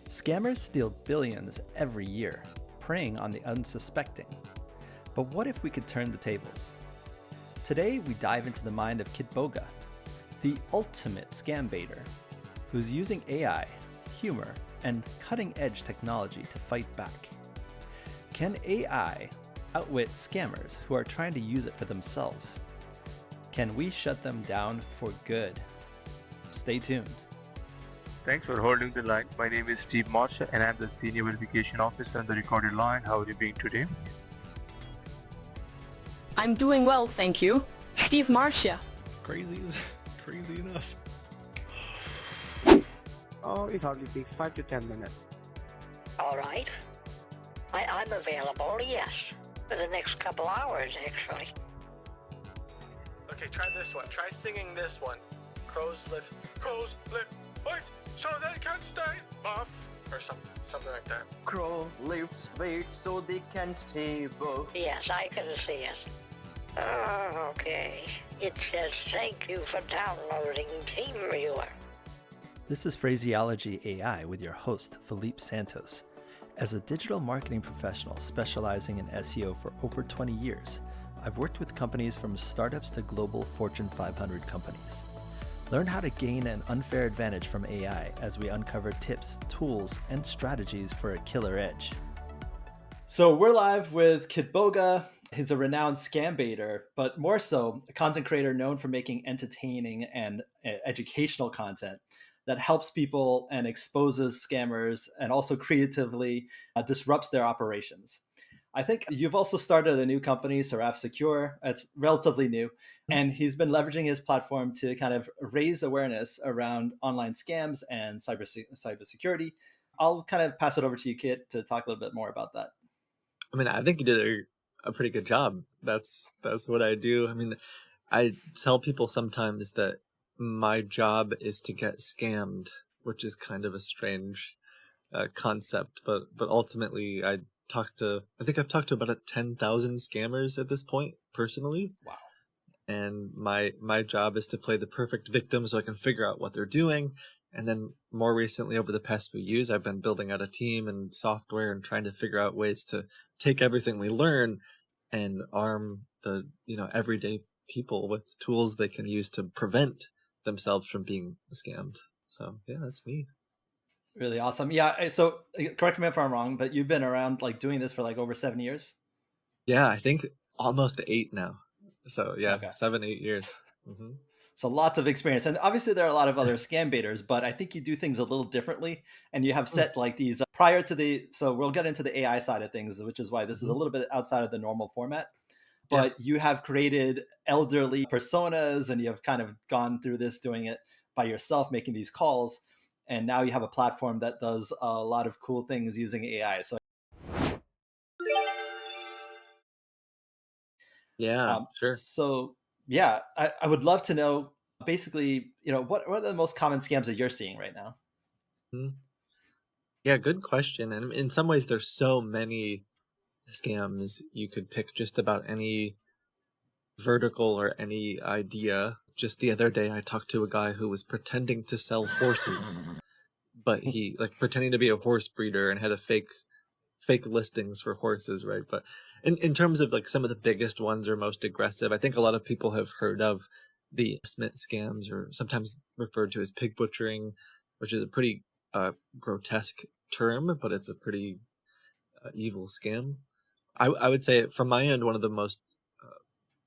Scammers steal billions every year, preying on the unsuspecting. But what if we could turn the tables? Today, we dive into the mind of Kitboga, the ultimate scambaiter, who's using AI, humor, and cutting-edge technology to fight back. Can AI outwit scammers who are trying to use it for themselves? Can we shut them down for good? Stay tuned. Thanks for holding the line. My name is Steve Marcia and I'm the Senior Verification Officer on the recorded line. How are you doing today? I'm doing well, thank you. Steve Marcia. Crazy enough. Oh, it hardly takes 5 to 10 minutes. All right. I'm available, yes. For the next couple hours, actually. Okay, try this one. Try singing this one. Crows lift weights so they can stay buff. Or something like that. Crow lifts weights so they can stay buff. Yes, I can see it. Oh, okay. It says thank you for downloading TeamViewer. This is PhraSEOlogy AI with your host, Filipe Santos. As a digital marketing professional specializing in SEO for over 20 years, I've worked with companies from startups to global Fortune 500 companies. Learn how to gain an unfair advantage from AI as we uncover tips, tools, and strategies for a killer edge. So we're live with Kitboga. He's a renowned scambaiter, but more so, a content creator known for making entertaining and educational content that helps people and exposes scammers and also creatively disrupts their operations. I think you've also started a new company, Seraph Secure. It's relatively new. And he's been leveraging his platform to kind of raise awareness around online scams and cybersecurity. I'll kind of pass it over to you, Kit, to talk a little bit more about that. I mean, I think you did a pretty good job. That's what I do. I mean, I tell people sometimes that my job is to get scammed, which is kind of a strange concept, but ultimately I think I've talked to about 10,000 scammers at this point personally. Wow. And my job is to play the perfect victim so I can figure out what they're doing. And then more recently, over the past few years, I've been building out a team and software and trying to figure out ways to take everything we learn and arm the everyday people with tools they can use to prevent themselves from being scammed. So yeah, that's me. Really awesome. Yeah. So correct me if I'm wrong, but you've been around like doing this for like over 7 years. Yeah, I think almost 8 now. So yeah, Okay. 7-8 years. Mm-hmm. So lots of experience. And obviously there are a lot of other scam baiters, but I think you do things a little differently. And you have set like these prior to so we'll get into the AI side of things, which is why this is a little bit outside of the normal format. But you have created elderly personas and you have kind of gone through this doing it by yourself, making these calls. And now you have a platform that does a lot of cool things using AI. So yeah, sure. So yeah, I would love to know basically, what are the most common scams that you're seeing right now? Yeah, good question. And in some ways, there's so many scams. You could pick just about any vertical or any idea. Just the other day, I talked to a guy who was pretending to sell horses, but he pretending to be a horse breeder and had a fake listings for horses, right? But in terms of some of the biggest ones or most aggressive, I think a lot of people have heard of the investment scams, or sometimes referred to as pig butchering, which is a pretty grotesque term, but it's a pretty evil scam. I would say from my end, one of the most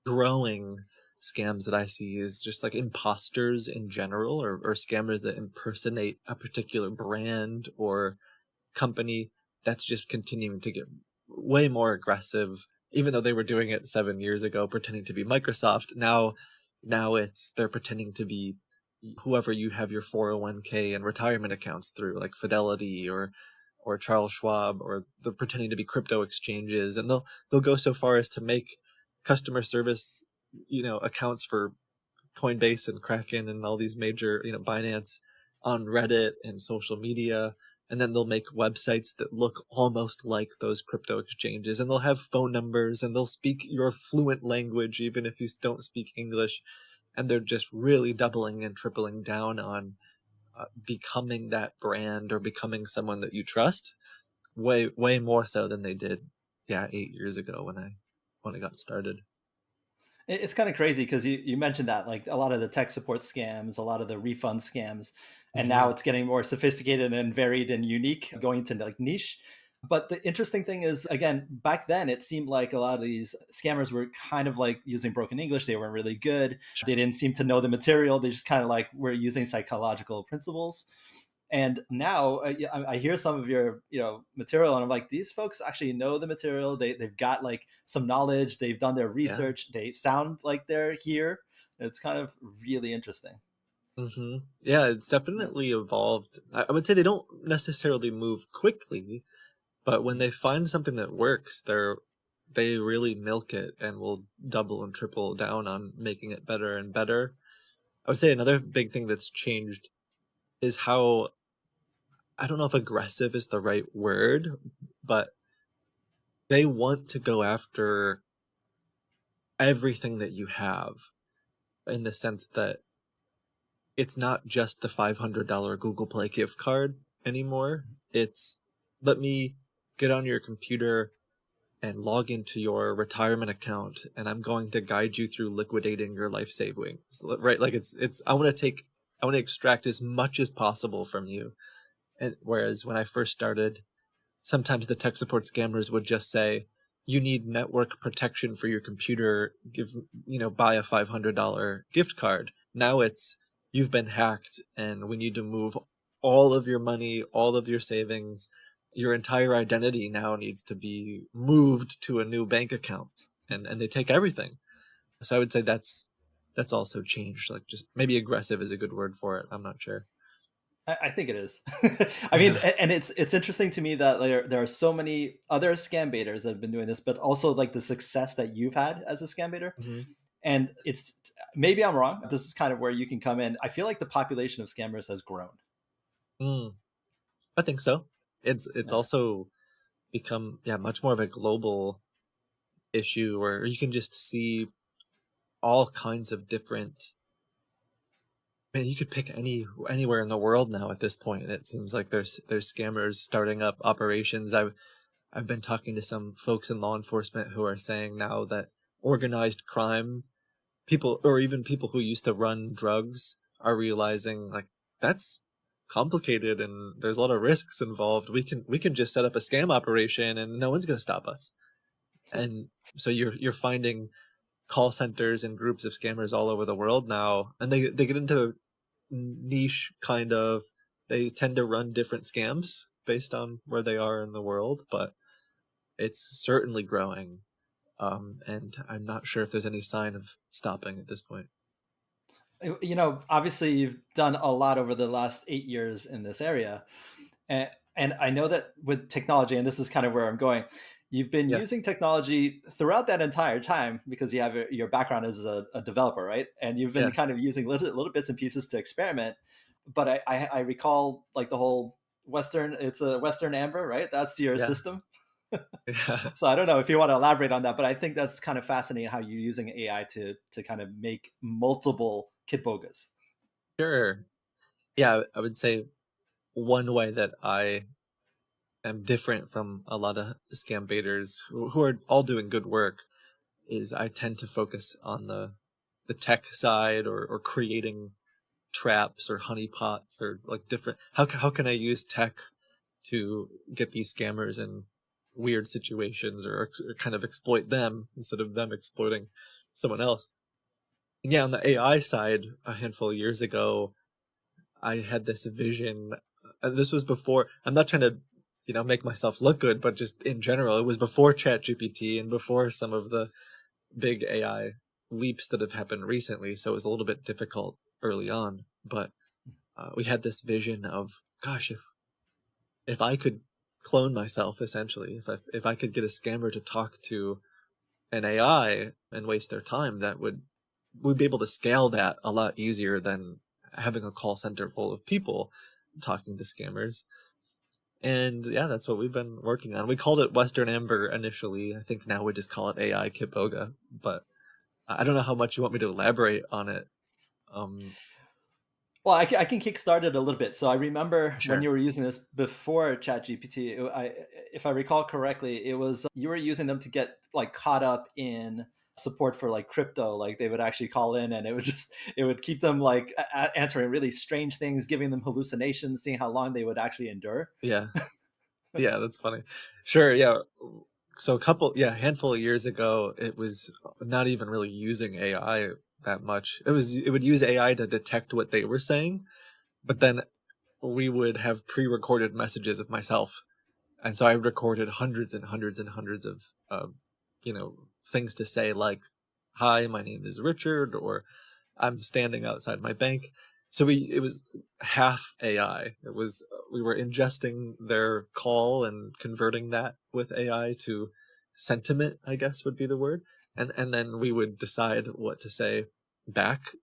growing scams that I see is just imposters in general, or scammers that impersonate a particular brand or company. That's just continuing to get way more aggressive, even though they were doing it 7 years ago, pretending to be Microsoft. Now they're pretending to be whoever you have your 401k and retirement accounts through, like Fidelity or Charles Schwab, or they're pretending to be crypto exchanges, and they'll go so far as to make customer service accounts for Coinbase and Kraken and all these major Binance on Reddit and social media. And then they'll make websites that look almost like those crypto exchanges, and they'll have phone numbers, and they'll speak your fluent language even if you don't speak English. And they're just really doubling and tripling down on becoming that brand or becoming someone that you trust way more so than they did 8 years ago when I got started. It's kind of crazy because you mentioned that, like, a lot of the tech support scams, a lot of the refund scams, and now Hmm. it's getting more sophisticated and varied and unique, going into like niche. But the interesting thing is, again, back then it seemed like a lot of these scammers were kind of like using broken English. They weren't really good. Sure. They didn't seem to know the material. They just kind of like were using psychological principles. And now I hear some of your material, and I'm like, these folks actually know the material. They've got like some knowledge. They've done their Yeah. research. They sound like they're here. It's kind of really interesting. Hmm. Yeah, it's definitely evolved. I would say they don't necessarily move quickly, but when they find something that works, they really milk it and will double and triple down on making it better and better. I would say another big thing that's changed is how, I don't know if aggressive is the right word, but they want to go after everything that you have, in the sense that it's not just the $500 Google Play gift card anymore. It's, let me get on your computer and log into your retirement account, and I'm going to guide you through liquidating your life savings. Right? Like I want to extract as much as possible from you. And whereas when I first started, sometimes the tech support scammers would just say, you need network protection for your computer, buy a $500 gift card. Now it's, you've been hacked and we need to move all of your money, all of your savings, your entire identity now needs to be moved to a new bank account, and they take everything. So I would say that's also changed. Like, just maybe aggressive is a good word for it. I'm not sure. I think it is. I mean, Yeah. and it's interesting to me that there are so many other scam baiters that have been doing this, but also like the success that you've had as a scam baiter. Hmm. And it's, maybe I'm wrong. This is kind of where you can come in. I feel like the population of scammers has grown. Mm, I think so. It's Yeah. also become, much more of a global issue where you can just see all kinds of different. Man, you could pick anywhere in the world now at this point. It seems like there's scammers starting up operations. I've been talking to some folks in law enforcement who are saying now that organized crime people, or even people who used to run drugs, are realizing, like, that's complicated and there's a lot of risks involved. We can just set up a scam operation and no one's going to stop us. And so you're finding call centers and groups of scammers all over the world now, and they get into niche kind of, they tend to run different scams based on where they are in the world, but it's certainly growing. And I'm not sure if there's any sign of stopping at this point. Obviously you've done a lot over the last 8 years in this area. And I know that with technology, and this is kind of where I'm going, you've been Yeah. using technology throughout that entire time because you have your background as a developer, right? And you've been Yeah. kind of using little bits and pieces to experiment. But I recall like the whole it's a Western Amber, right? That's your Yeah. system. Yeah. So I don't know if you want to elaborate on that, but I think that's kind of fascinating how you're using AI to kind of make multiple Kitbogas. Sure. Yeah, I would say one way that I am different from a lot of scam baiters who are all doing good work is I tend to focus on the tech side, or creating traps or honeypots, or like different, how can I use tech to get these scammers in weird situations, or kind of exploit them instead of them exploiting someone else. And yeah, on the AI side, a handful of years ago, I had this vision. And this was before, I'm not trying to, make myself look good, but just in general, it was before ChatGPT and before some of the big AI leaps that have happened recently. So it was a little bit difficult early on. But we had this vision of, gosh, if I could clone myself, essentially, if I could get a scammer to talk to an AI and waste their time, we'd be able to scale that a lot easier than having a call center full of people talking to scammers. And yeah, that's what we've been working on. We called it Western Amber initially. I think now we just call it AI Kitboga. But I don't know how much you want me to elaborate on it. Um, Well, I can kickstart it a little bit. So I remember when Sure. you were using this before ChatGPT. If I recall correctly, it was you were using them to get like caught up in support for like crypto. Like they would actually call in, and it would keep them like answering really strange things, giving them hallucinations, seeing how long they would actually endure. Yeah. Yeah, that's funny. Sure, yeah. So a handful of years ago, it was not even really using AI that much. It would use AI to detect what they were saying, but then we would have pre-recorded messages of myself. And so I recorded hundreds and hundreds and hundreds of you know, things to say like, "Hi, my name is Richard," or "I'm standing outside my bank." So it was half AI. It was we were ingesting their call and converting that with AI to sentiment, I guess would be the word, and then we would decide what to say back.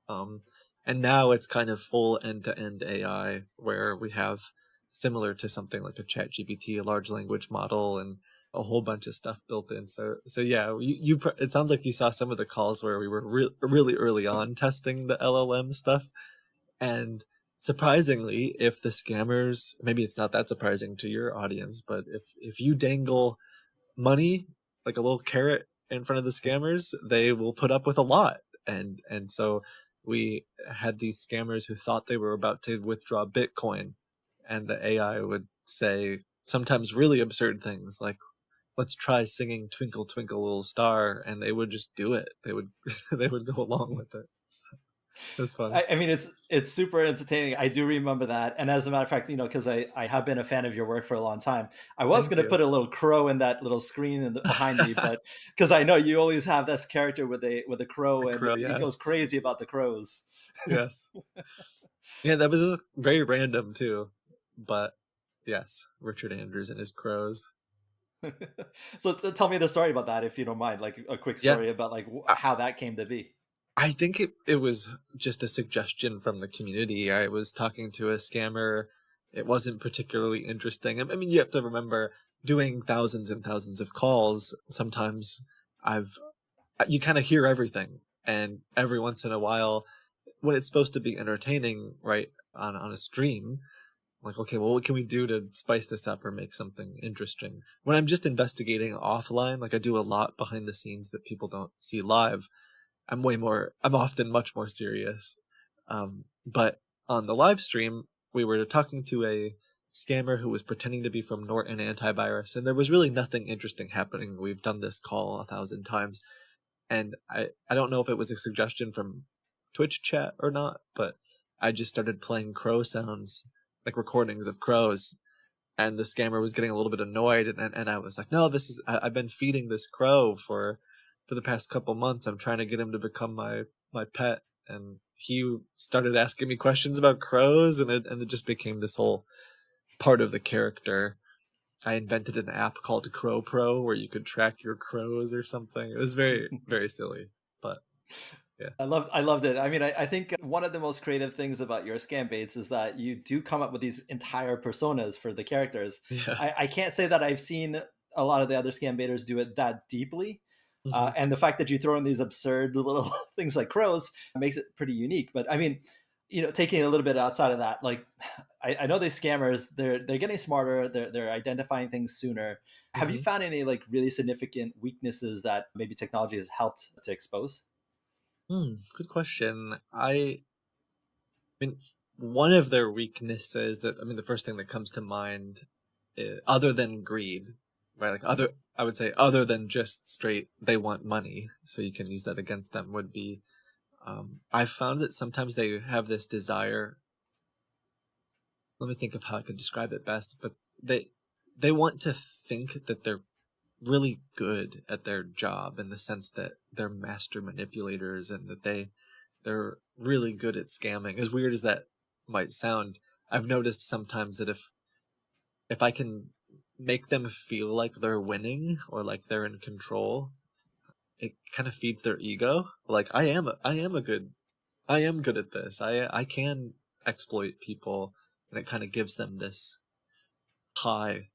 Um, and now it's kind of full end-to-end AI where we have similar to something like a chat GPT, a large language model, and a whole bunch of stuff built in. So yeah, it sounds like you saw some of the calls where we were really early on testing the LLM stuff. And surprisingly, if the scammers, maybe it's not that surprising to your audience, but if you dangle money, like a little carrot in front of the scammers, they will put up with a lot. And so we had these scammers who thought they were about to withdraw Bitcoin, and the AI would say sometimes really absurd things like, "Let's try singing Twinkle Twinkle Little Star," and they would just do it. They would they would go along with it. So it was fun. I mean, it's super entertaining. I do remember that, and as a matter of fact, because I have been a fan of your work for a long time. I was Thank going to you. put a little crow in that little screen behind me, but because I know you always have this character with a crow, The and crow, he goes yes. crazy about the crows. Yes. Yeah, that was very random too. But yes, Richard Andrews and his crows. So tell me the story about that, if you don't mind, like a quick Yeah, story about like I, how that came to be. I think it was just a suggestion from the community. I was talking to a scammer. It wasn't particularly interesting. I mean, you have to remember doing thousands and thousands of calls. Sometimes I've you kind of hear everything, and every once in a while, when it's supposed to be entertaining, right, on a stream, like, okay, well, what can we do to spice this up or make something interesting? When I'm just investigating offline, like I do a lot behind the scenes that people don't see live, I'm often much more serious. But on the live stream, we were talking to a scammer who was pretending to be from Norton Antivirus, and there was really nothing interesting happening. We've done this call 1,000 times, and I don't know if it was a suggestion from Twitch chat or not, but I just started playing crow sounds, like recordings of crows, and the scammer was getting a little bit annoyed, and I was like, no, I've been feeding this crow for the past couple months. I'm trying to get him to become my pet, and he started asking me questions about crows, and it just became this whole part of the character. I invented an app called Crow Pro where you could track your crows or something. It was very, very silly, but yeah. I loved it. I mean, I think one of the most creative things about your scam baits is that you do come up with these entire personas for the characters. Yeah. I can't say that I've seen a lot of the other scam baiters do it that deeply. Mhm. And the fact that you throw in these absurd little things like crows makes it pretty unique. But I mean, taking it a little bit outside of that, like I know these scammers, they're getting smarter, they're identifying things sooner. Have you Mhm. found any like really significant weaknesses that maybe technology has helped to expose? Good question. I mean, one of their weaknesses that I mean, the first thing that comes to mind, other than greed, right? Like I would say, other than just straight, they want money, so you can use that against them. Would be, I've found that sometimes they have this desire. Let me think of how I could describe it best, but they want to think that they're really good at their job in the sense that they're master manipulators and that they're really good at scamming. As weird as that might sound, I've noticed sometimes that if I can make them feel like they're winning or like they're in control, it kind of feeds their ego. Like I am good at this. I can exploit people, and it kind of gives them this high.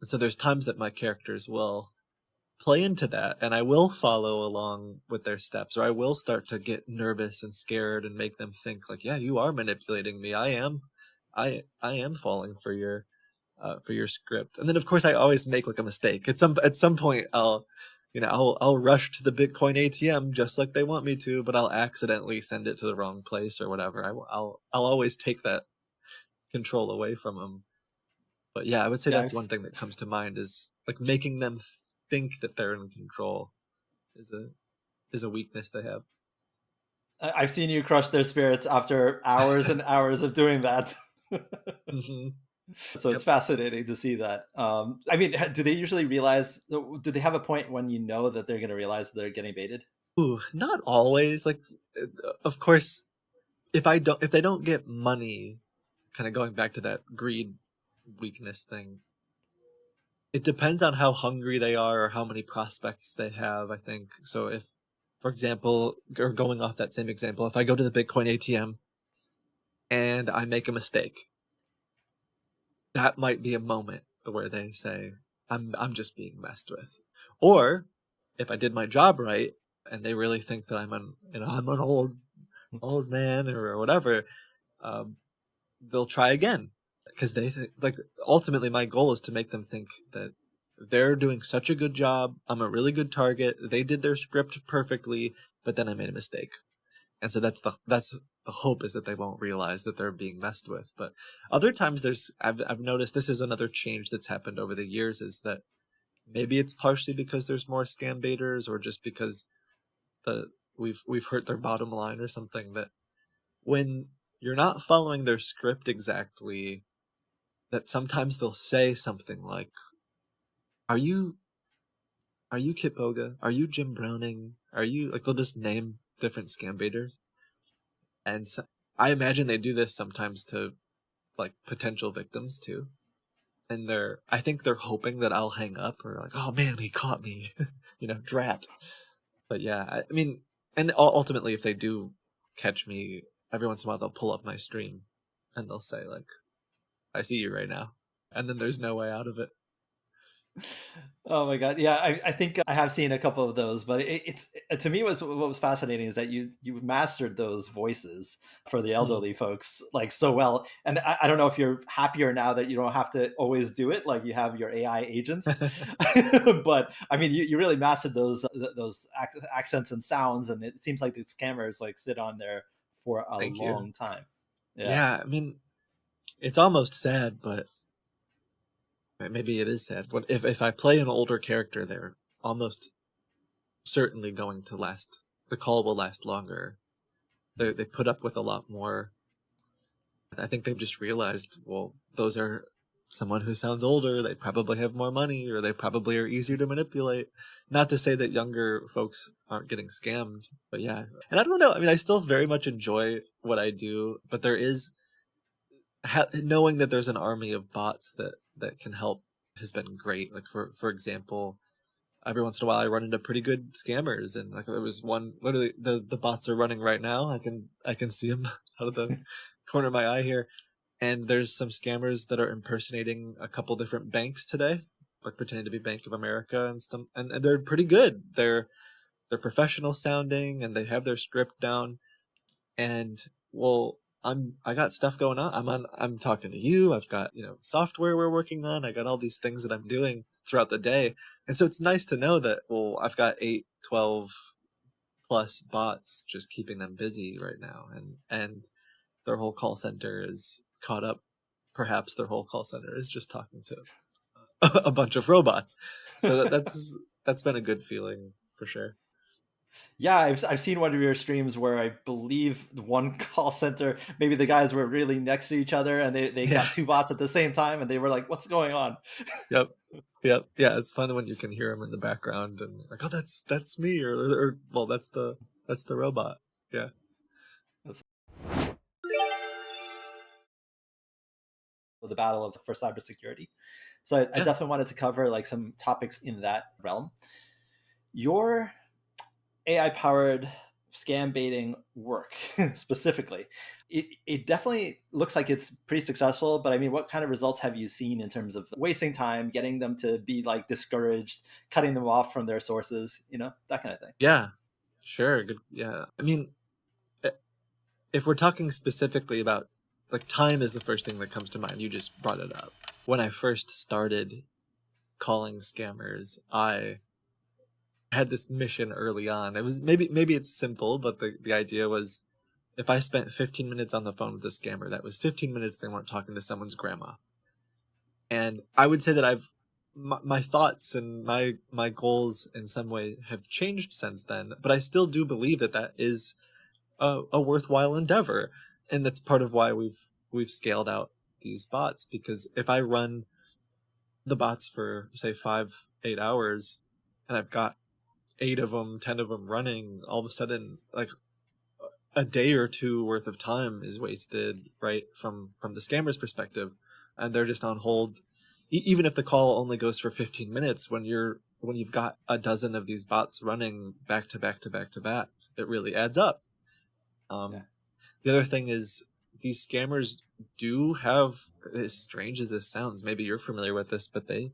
And so there's times that my characters will play into that, and I will follow along with their steps, or I will start to get nervous and scared and make them think like, yeah, you are manipulating me. I am falling for your script. And then of course I always make like a mistake. At some point I'll rush to the Bitcoin ATM just like they want me to, but I'll accidentally send it to the wrong place or whatever. I'll always take that control away from them. But yeah, I would say Yeah, that's one thing that comes to mind, is like making them think that they're in control is a weakness they have. I've seen you crush their spirits after hours and hours of doing that. Hmm. So it's fascinating to see that. I mean, do they usually realize? Do they have a point when you know that they're going to realize they're getting baited? Ooh, not always. Like, of course, if they don't get money, kind of going back to that greed weakness thing, it depends on how hungry they are or how many prospects they have, I think. So if, for example, or going off that same example, if I go to the Bitcoin ATM and I make a mistake, that might be a moment where they say, I'm just being messed with. Or if I did my job right and they really think that I'm an old man or whatever, they'll try again, because they like, ultimately my goal is to make them think that they're doing such a good job. I'm a really good target. They did their script perfectly, but then I made a mistake. And so that's the hope, is that they won't realize that they're being messed with. But other times I've noticed, this is another change that's happened over the years, is that maybe it's partially because there's more scam baiters, or just because we've hurt their bottom line or something, that when you're not following their script exactly, that sometimes they'll say something like, are you Kitboga? Are you Jim Browning? Are you, like, they'll just name different scam baiters. And so, I imagine they do this sometimes to like potential victims too. And I think they're hoping that I'll hang up, or like, oh man, he caught me, drat. But yeah, I mean, and ultimately, if they do catch me, every once in a while they'll pull up my stream and they'll say like, I see you right now. And then there's no way out of it. Oh my god, yeah, I think I have seen a couple of those, but it's to me, what was fascinating is that you mastered those voices for the elderly folks like so well. And I don't know if you're happier now that you don't have to always do it, like you have your AI agents. But I mean, you really mastered those accents and sounds, and it seems like the scammers like sit on there for a Thank long you. time. Yeah, I mean, it's almost sad, but maybe it is sad. But if I play an older character, they're almost certainly going to last. The call will last longer. They put up with a lot more. I think they've just realized, well, those are someone who sounds older. They probably have more money, or they probably are easier to manipulate. Not to say that younger folks aren't getting scammed, but yeah. And I don't know. I mean, I still very much enjoy what I do, but there is knowing that there's an army of bots that can help has been great. Like for example, every once in a while I run into pretty good scammers, and like there was one, literally the bots are running right now. I can see them out of the corner of my eye here, and there's some scammers that are impersonating a couple different banks today, like pretending to be Bank of America and stuff, and they're pretty good. They're professional sounding, and they have their script down. And well, I got stuff going on. I'm talking to you. I've got, software we're working on. I got all these things that I'm doing throughout the day. And so it's nice to know that, well, I've got 8, 12 plus bots just keeping them busy right now. And their whole call center is caught up. Perhaps their whole call center is just talking to a bunch of robots. So that's been a good feeling for sure. Yeah, I've seen one of your streams where I believe one call center, maybe the guys were really next to each other, and they got two bots at the same time, and they were like, "What's going on?" Yep. Yeah, it's fun when you can hear them in the background and like, oh, that's me, or well, that's the robot. Yeah. The battle for cybersecurity. So I definitely wanted to cover like some topics in that realm. Your AI-powered scam baiting work specifically? It definitely looks like it's pretty successful, but I mean, what kind of results have you seen in terms of wasting time, getting them to be like discouraged, cutting them off from their sources, that kind of thing? Yeah, sure. Good. Yeah. I mean, if we're talking specifically about, like, time is the first thing that comes to mind. You just brought it up. When I first started calling scammers, I had this mission early on. It was maybe it's simple, but the idea was, if I spent 15 minutes on the phone with a scammer, that was 15 minutes they weren't talking to someone's grandma. And I would say that my thoughts and my goals in some way have changed since then, but I still do believe that is a worthwhile endeavor, and that's part of why we've scaled out these bots. Because if I run the bots for, say, 5-8 hours, and I've got 8 of them, 10 of them running, all of a sudden, like, a day or two worth of time is wasted, right, from the scammer's perspective, and they're just on hold. Even if the call only goes for 15 minutes, when you've got a dozen of these bots running back to back to back to back, it really adds up. Yeah. The other thing is, these scammers do have, as strange as this sounds, maybe you're familiar with this, but they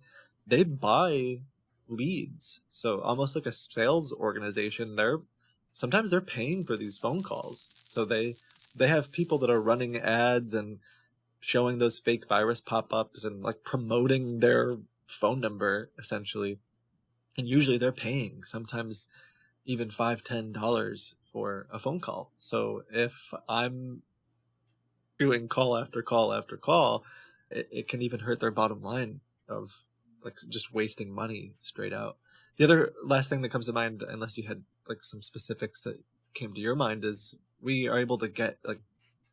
buy leads. So almost like a sales organization, sometimes they're paying for these phone calls. So they have people that are running ads and showing those fake virus pop-ups and, like, promoting their phone number, essentially. And usually they're paying, sometimes even $5-10 for a phone call. So if I'm doing call after call after call, it can even hurt their bottom line of, like, just wasting money straight out. The other last thing that comes to mind, unless you had, like, some specifics that came to your mind, is we are able to get, like,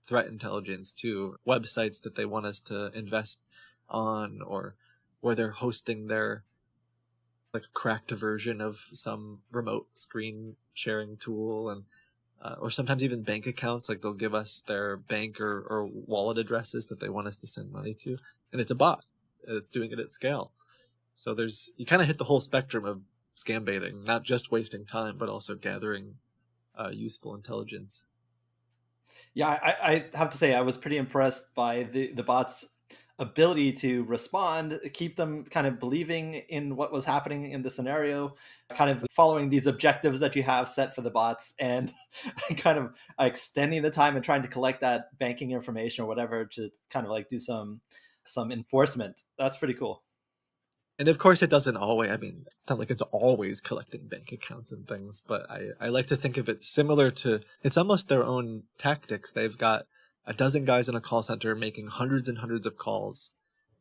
threat intelligence to websites that they want us to invest on, or where they're hosting their, like, cracked version of some remote screen sharing tool, and or sometimes even bank accounts. Like, they'll give us their bank or wallet addresses that they want us to send money to, and it's a bot. It's doing it at scale. So you kind of hit the whole spectrum of scam baiting, not just wasting time, but also gathering useful intelligence. Yeah, I have to say I was pretty impressed by the bot's ability to respond, keep them kind of believing in what was happening in the scenario, kind of following these objectives that you have set for the bots, and kind of extending the time and trying to collect that banking information or whatever to kind of like do some enforcement. That's pretty cool. And of course, it doesn't always, I mean, it's not like it's always collecting bank accounts and things, but I like to think of it similar to, it's almost their own tactics. They've got a dozen guys in a call center making hundreds and hundreds of calls,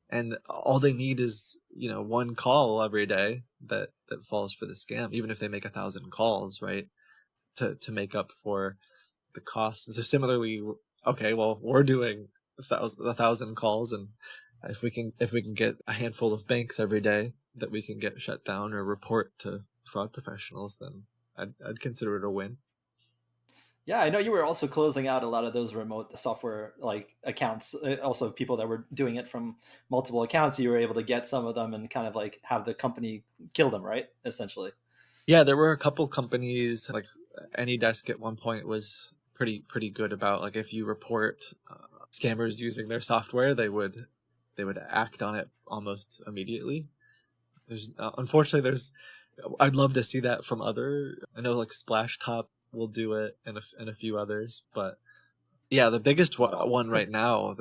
and all they need is, one call every day that falls for the scam, even if they make 1,000 calls, right, to make up for the cost. And so similarly, okay, well, we're doing 1,000 calls, and if we can get a handful of banks every day that we can get shut down or report to fraud professionals, then I'd consider it a win. Yeah, I know you were also closing out a lot of those remote software like accounts, also people that were doing it from multiple accounts. You were able to get some of them and kind of like have the company kill them, right? Essentially. Yeah, there were a couple companies, like AnyDesk at one point was pretty good about, like, if you report scammers using their software, they would act on it almost immediately. Unfortunately, I'd love to see that from I know, like, Splashtop will do it, and a few others, but yeah, the biggest one right now,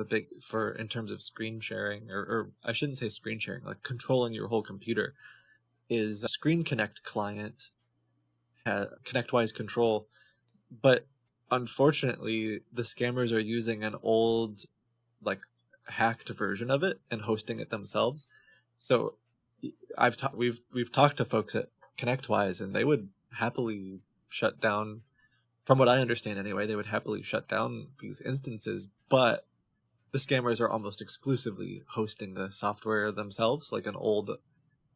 in terms of screen sharing, or I shouldn't say screen sharing, like controlling your whole computer, is Screen Connect client, ConnectWise Control. But unfortunately, the scammers are using an old, like, hacked version of it and hosting it themselves. So we've talked to folks at ConnectWise, and they would happily shut down, from what I understand anyway, they would happily shut down these instances, but the scammers are almost exclusively hosting the software themselves, like an old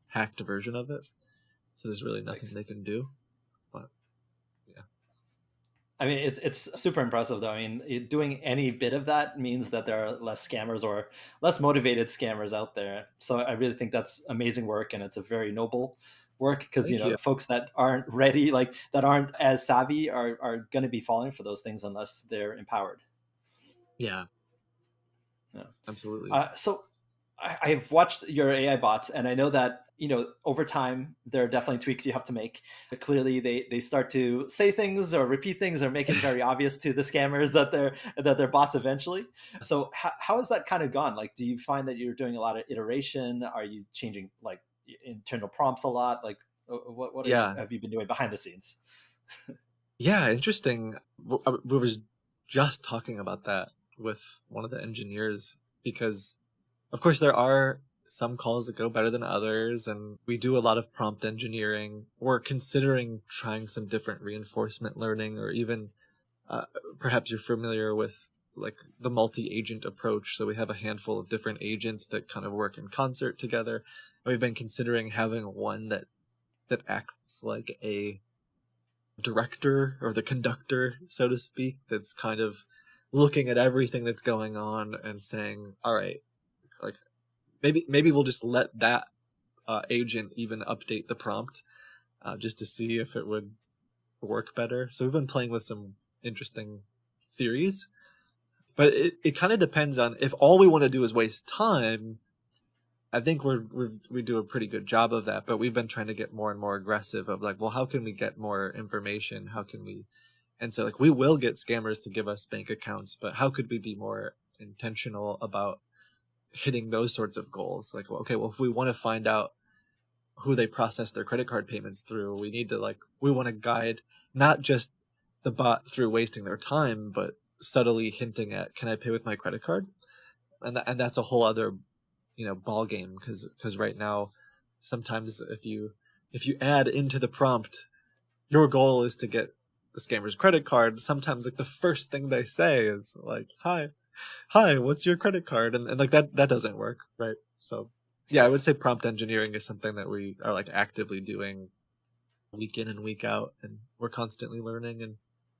hacked version of it. So there's really nothing they can do. But yeah. I mean, it's super impressive though. I mean, doing any bit of that means that there are less scammers or less motivated scammers out there. So I really think that's amazing work, and it's a very noble work, because Thank you. folks that aren't ready, like that aren't as savvy, are going to be falling for those things unless they're empowered. Yeah, Yeah. absolutely. So I've watched your AI bots, and I know that over time there are definitely tweaks you have to make. But clearly, they start to say things or repeat things or make it very obvious to the scammers that they're bots eventually. Yes. So how has that kind of gone? Like, do you find that you're doing a lot of iteration? Are you changing like internal prompts a lot? Like, what Yeah. have you been doing behind the scenes? Yeah, interesting. We was just talking about that with one of the engineers because, of course, there are some calls that go better than others, and we do a lot of prompt engineering. We're considering trying some different reinforcement learning, or even uh, perhaps you're familiar with like the multi-agent approach. So we have a handful of different agents that kind of work in concert together. And we've been considering having one that acts like a director or the conductor, so to speak, that's kind of looking at everything that's going on and saying, all right, like maybe we'll just let that agent even update the prompt just to see if it would work better. So we've been playing with some interesting theories, but it kind of depends on if all we want to do is waste time. I think we do a pretty good job of that, but we've been trying to get more and more aggressive of like, well, how can we get more information? How can we? And so like we will get scammers to give us bank accounts, but how could we be more intentional about hitting those sorts of goals? Like, well, okay, well, if we want to find out who they process their credit card payments through, we need to we want to guide not just the bot through wasting their time, but subtly hinting at, can I pay with my credit card? And that's a whole other ball game, because right now sometimes if you add into the prompt your goal is to get the scammer's credit card, sometimes like the first thing they say is like, hi, what's your credit card? And like that doesn't work, right? So yeah, I would say prompt engineering is something that we are like actively doing week in and week out, and we're constantly learning and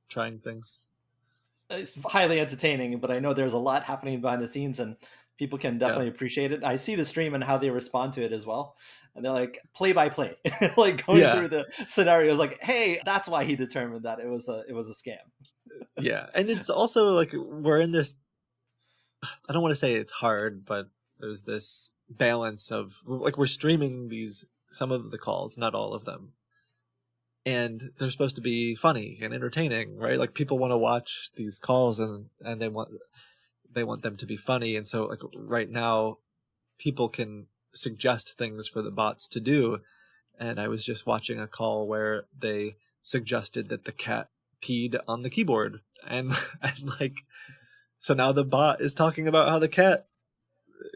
trying things. It's highly entertaining, but I know there's a lot happening behind the scenes, and people can Yeah. definitely appreciate it. I see the stream and how they respond to it as well, and they're like play by play, like going Yeah. through the scenarios. Like, hey, that's why he determined that it was a scam. Yeah, and it's also like we're in this. I don't want to say it's hard, but there's this balance of like we're streaming some of the calls, not all of them, and they're supposed to be funny and entertaining, right? Like people want to watch these calls and they want them to be funny, and so like right now people can suggest things for the bots to do. And I was just watching a call where they suggested that the cat peed on the keyboard, and like so now the bot is talking about how the cat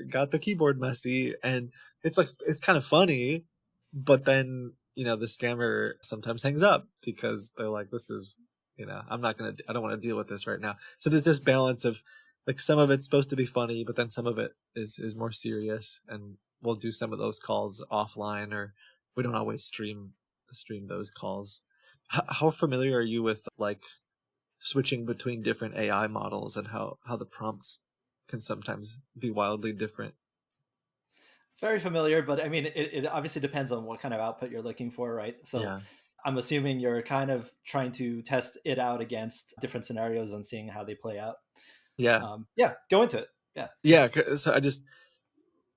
got the keyboard messy, and it's like it's kind of funny, but then the scammer sometimes hangs up because they're like, this is I don't want to deal with this right now. So there's this balance of like some of it's supposed to be funny, but then some of it is more serious, and we'll do some of those calls offline, or we don't always stream those calls. How familiar are you with like switching between different AI models and how the prompts can sometimes be wildly different? Very familiar, but I mean, it obviously depends on what kind of output you're looking for, right? So Yeah. I'm assuming you're kind of trying to test it out against different scenarios and seeing how they play out. Yeah. Yeah, go into it. Yeah. Yeah. So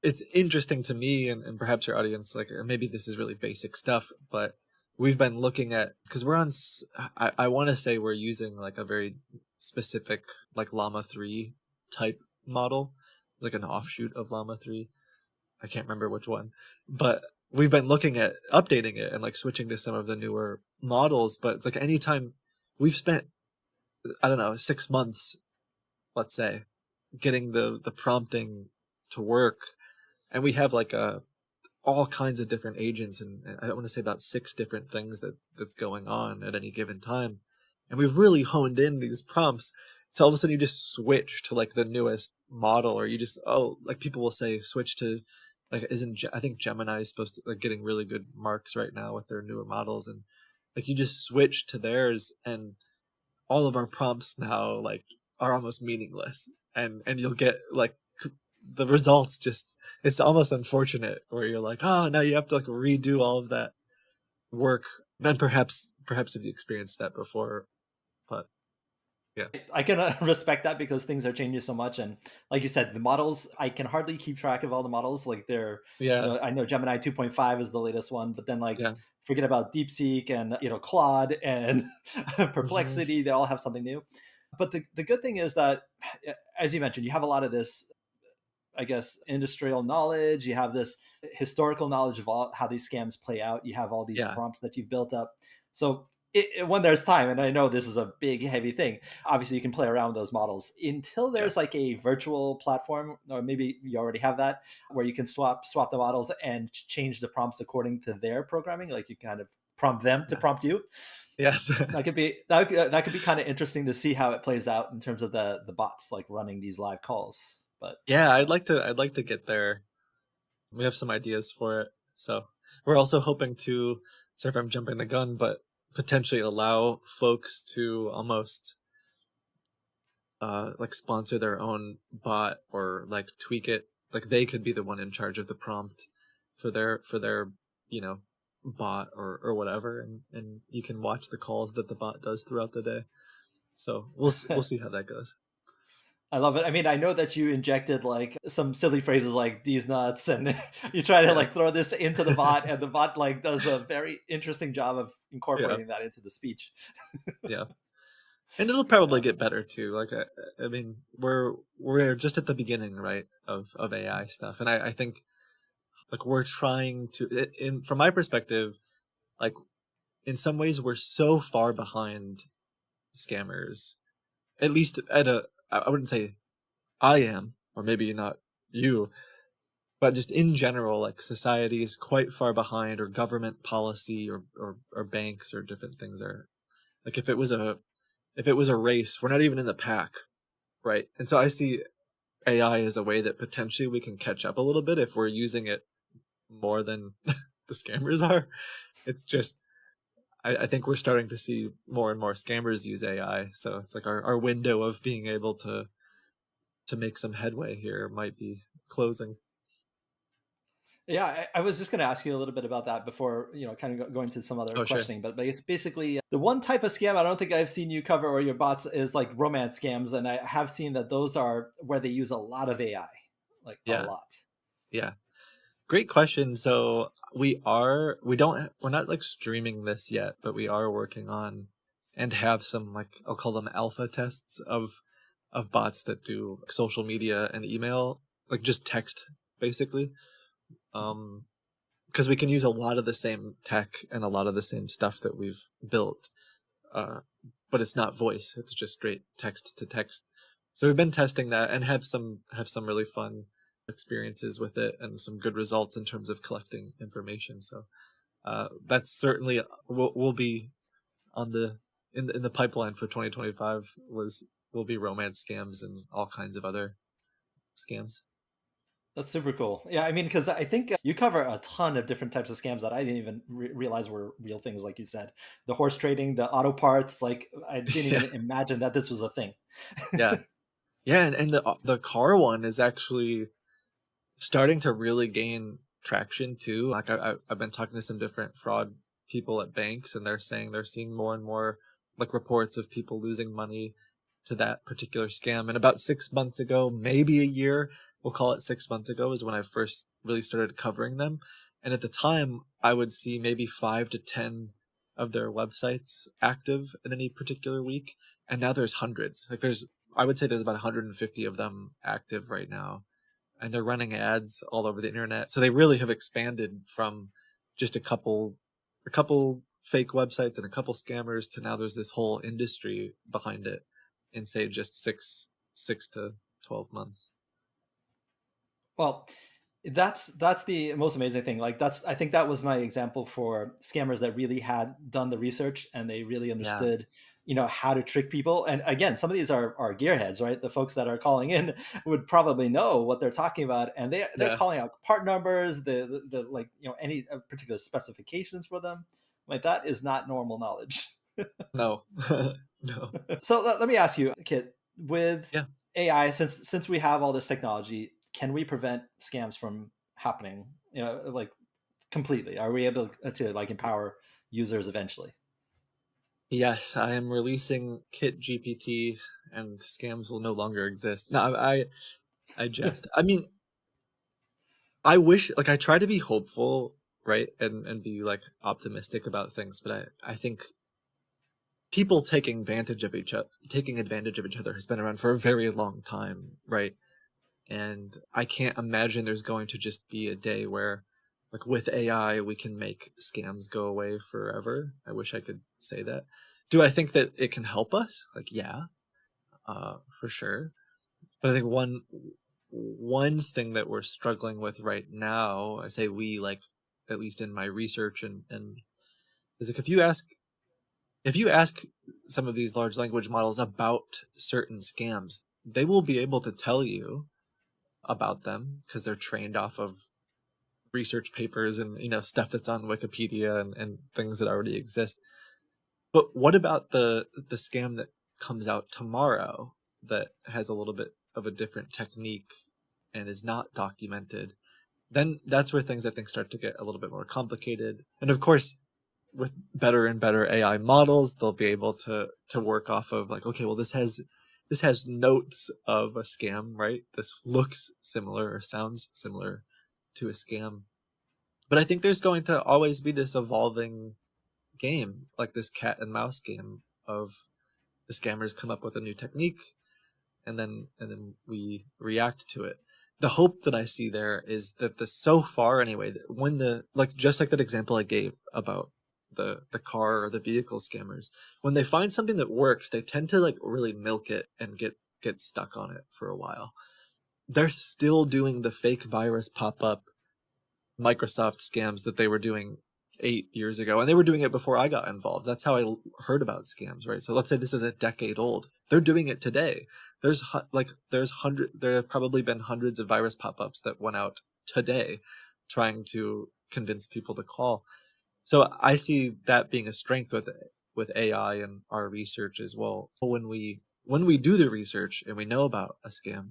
it's interesting to me, and perhaps your audience, like maybe this is really basic stuff, but we've been looking at, because we're on, I want to say we're using like a very specific like Llama 3 type model, like an offshoot of Llama 3. I can't remember which one, but we've been looking at updating it and like switching to some of the newer models. But it's like anytime we've spent, I don't know, 6 months, let's say, getting the prompting to work, and we have like all kinds of different agents, and I want to say about 6 different things that's going on at any given time, and we've really honed in these prompts. So all of a sudden you just switch to like the newest model, or you just like people will say switch to like I think Gemini is supposed to like getting really good marks right now with their newer models, and like you just switch to theirs, and all of our prompts now like are almost meaningless, and you'll get like the results just, it's almost unfortunate where you're like, oh, now you have to like redo all of that work. And perhaps have you experienced that before? But yeah, I can respect that because things are changing so much, and like you said, the models, I can hardly keep track of all the models. Like yeah, I know Gemini 2.5 is the latest one, but then like yeah. forget about DeepSeek and Claude and Hmm. Perplexity. They all have something new. But the good thing is that, as you mentioned, you have a lot of this, I guess, industrial knowledge. You have this historical knowledge of all how these scams play out. You have all these Yeah, prompts that you've built up. So when there's time, and I know this is a big, heavy thing, obviously you can play around with those models until yeah, there's like a virtual platform, or maybe you already have that, where you can swap the models and change the prompts according to their programming. Like you kind of prompt them to yeah. prompt you. Yes. That could be kind of interesting to see how it plays out in terms of the bots like running these live calls. But Yeah, I'd like to get there. We have some ideas for it. So we're also hoping to, sorry if I'm jumping the gun, but potentially allow folks to almost like sponsor their own bot or like tweak it. Like they could be the one in charge of the prompt for their you know bot or whatever, and you can watch the calls that the bot does throughout the day. So we'll see how that goes. I love it. I mean, I know that you injected like some silly phrases like "these nuts" and you try to Yes. like throw this into the bot, and the bot like does a very interesting job of Yeah. incorporating that into the speech. Yeah. And it'll probably get better too. Like I mean, we're just at the beginning, right, of AI stuff, and I think like we're trying to, from my perspective, like in some ways we're so far behind scammers. At least at a, I wouldn't say I am, or maybe not you, but just in general, like society is quite far behind, or government policy, or banks, or different things are like if it was a race, we're not even in the pack, right? And so I see AI as a way that potentially we can catch up a little bit if we're using it more than the scammers are. It's just I think we're starting to see more and more scammers use AI. So it's like our window of being able to make some headway here might be closing. Yeah, I was just going to ask you a little bit about that before, kind of going to some other Oh, sure. questioning. But it's basically the one type of scam I don't think I've seen you cover or your bots is like romance scams, and I have seen that those are where they use a lot of AI, like a Yeah. lot. Yeah. Great question. So we're not like streaming this yet, but we are working on and have some, like, I'll call them alpha tests of bots that do social media and email, like just text basically. Um because we can use a lot of the same tech and a lot of the same stuff that we've built. Uh but it's not voice, it's just straight text to text. So we've been testing that and have some really fun experiences with it and some good results in terms of collecting information. So that's certainly will be on the in the pipeline for 2025 will be romance scams and all kinds of other scams. That's super cool. Yeah, I mean, because I think you cover a ton of different types of scams that I didn't even realize were real things. Like you said, the horse trading, the auto parts. Like I didn't Yeah, even imagine that this was a thing. yeah, yeah, and the car one is actually starting to really gain traction too. Like I've been talking to some different fraud people at banks, and they're saying they're seeing more and more like reports of people losing money to that particular scam. And about 6 months ago, maybe a year, we'll call it 6 months ago, is when I first really started covering them. And at the time, I would see maybe 5 to 10 of their websites active in any particular week, and now there's hundreds. Like I would say there's about 150 of them active right now, and they're running ads all over the internet. So they really have expanded from just a couple fake websites and a couple scammers to now there's this whole industry behind it in, say, just six to 12 months. Well, that's the most amazing thing. Like I think that was my example for scammers that really had done the research and they really Yeah, understood, how to trick people. And again, some of these are gearheads, right? The folks that are calling in would probably know what they're talking about, and they're yeah, calling out part numbers, the like, any particular specifications for them. Like that is not normal knowledge. no, no, So let me ask you, Kit, with yeah. AI, since we have all this technology, can we prevent scams from happening? Like completely? Are we able to like empower users eventually. Yes, I am releasing Kit GPT, and scams will no longer exist. No, I jest. I mean, I wish, like, I try to be hopeful, right, and be like optimistic about things, but I think people taking advantage of each other has been around for a very long time, right? And I can't imagine there's going to just be a day where, like, with AI, we can make scams go away forever. I wish I could say that. Do I think that it can help us? Like, yeah, for sure. But I think one thing that we're struggling with right now, I say we, like, at least in my research, and is like, if you ask some of these large language models about certain scams, they will be able to tell you about them because they're trained off of research papers and, you know, stuff that's on Wikipedia and things that already exist. But what about the scam that comes out tomorrow that has a little bit of a different technique and is not documented? Then that's where things, I think, start to get a little bit more complicated. And of course, with better and better AI models, they'll be able to work off of, like, okay, well, this has notes of a scam, right? This looks similar or sounds similar to a scam. But I think there's going to always be this evolving game, like this cat and mouse game of the scammers come up with a new technique, and then we react to it. The hope that I see there is that so far anyway, when just like that example I gave about the car or the vehicle scammers, when they find something that works, they tend to, like, really milk it and get stuck on it for a while. They're still doing the fake virus pop-up Microsoft scams that they were doing 8 years ago, and they were doing it before I got involved. That's how I heard about scams, right? So let's say this is a decade old. They're doing it today. There have probably been hundreds of virus pop-ups that went out today trying to convince people to call. So I see that being a strength with AI and our research as well. When we do the research and we know about a scam,